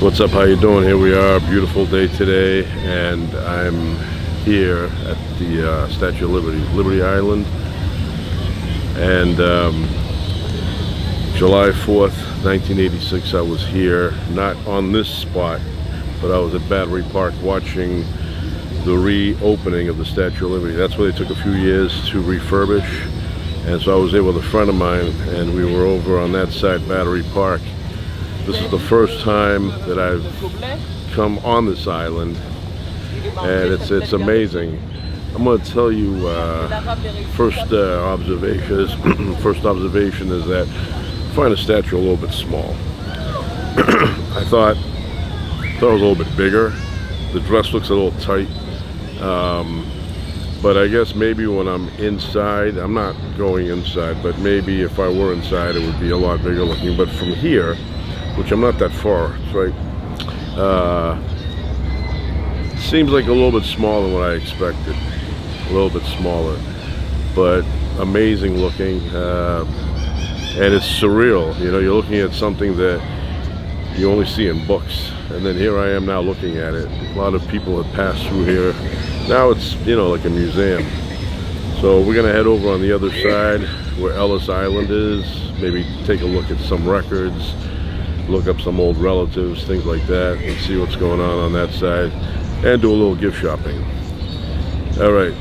What's up? How you doing? Here we are, beautiful day today, and I'm here at the Statue of Liberty, Liberty Island, and July 4th, 1986, I was here, not on this spot, but I was at Battery Park watching the reopening of the Statue of Liberty. That's where they took a few years to refurbish, and so I was there with a friend of mine, and we were over on that side, Battery Park. This is the first time that I've come on this island, and it's amazing. I'm going to tell you, first observation is that I find the statue a little bit small. I thought it was a little bit bigger. The dress looks a little tight, but I guess maybe when I'm inside, I'm not going inside, but maybe if I were inside, it would be a lot bigger looking. But from here, which I'm not that far, it's right, seems like a little bit smaller than what I expected. A little bit smaller, but amazing looking, and it's surreal. You know, you're looking at something that you only see in books, and then here I am now looking at it. A lot of people have passed through here. Now it's, you know, like a museum. So we're gonna head over on the other side where Ellis Island is, maybe take a look at some records, look up some old relatives, things like that, and see what's going on that side, and do a little gift shopping. All right.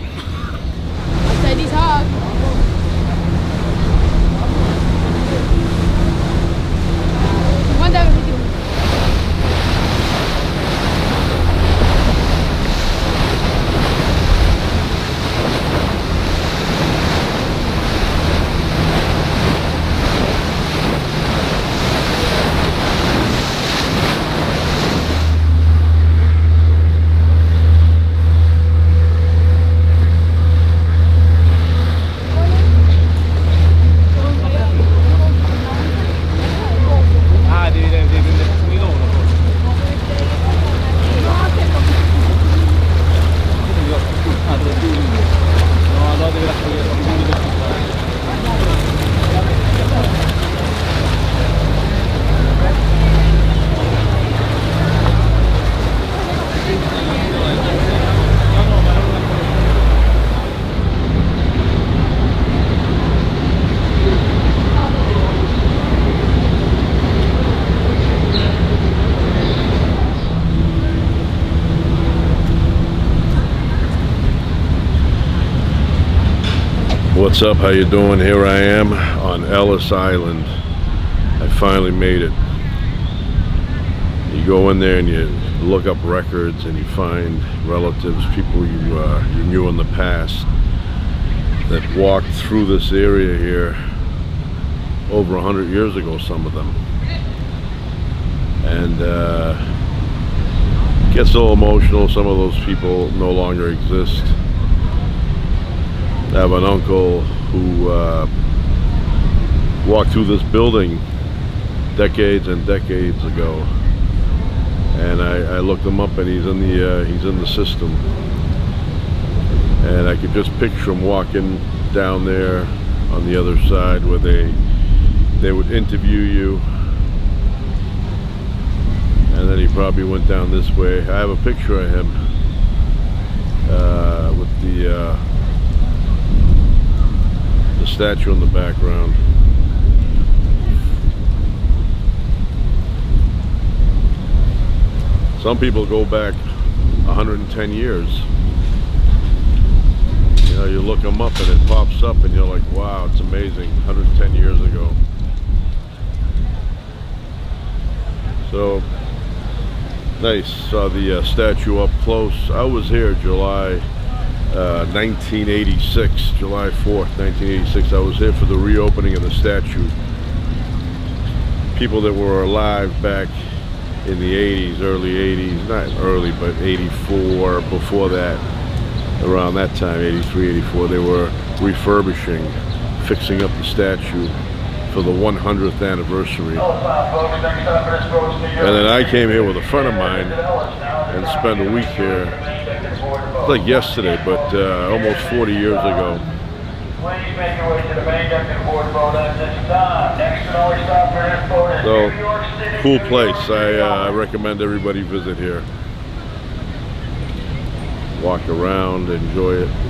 What's up? How you doing? Here I am on Ellis Island. I finally made it. You go in there and you look up records and you find relatives, people you knew in the past that walked through this area here over 100 years ago, some of them. And it gets a little emotional. Some of those people no longer exist. I have an uncle who walked through this building decades and decades ago, and I looked him up, and he's in the system, and I could just picture him walking down there on the other side where they would interview you, and then he probably went down this way. I have a picture of him with the statue in the background. Some people go back 110 years. You know, you look them up and it pops up and you're like, wow, it's amazing, 110 years ago. So, nice. Saw the statue up close. I was here July 1986, July 4th, 1986. I was here for the reopening of the statue. People that were alive back in the 80s, early 80s, not early, but 84, before that, around that time, 83, 84, they were refurbishing, fixing up the statue for the 100th anniversary. And then I came here with a friend of mine and spent a week here. It's like yesterday, but almost 40 years ago. So Cool place. I recommend everybody visit here. Walk around, enjoy it.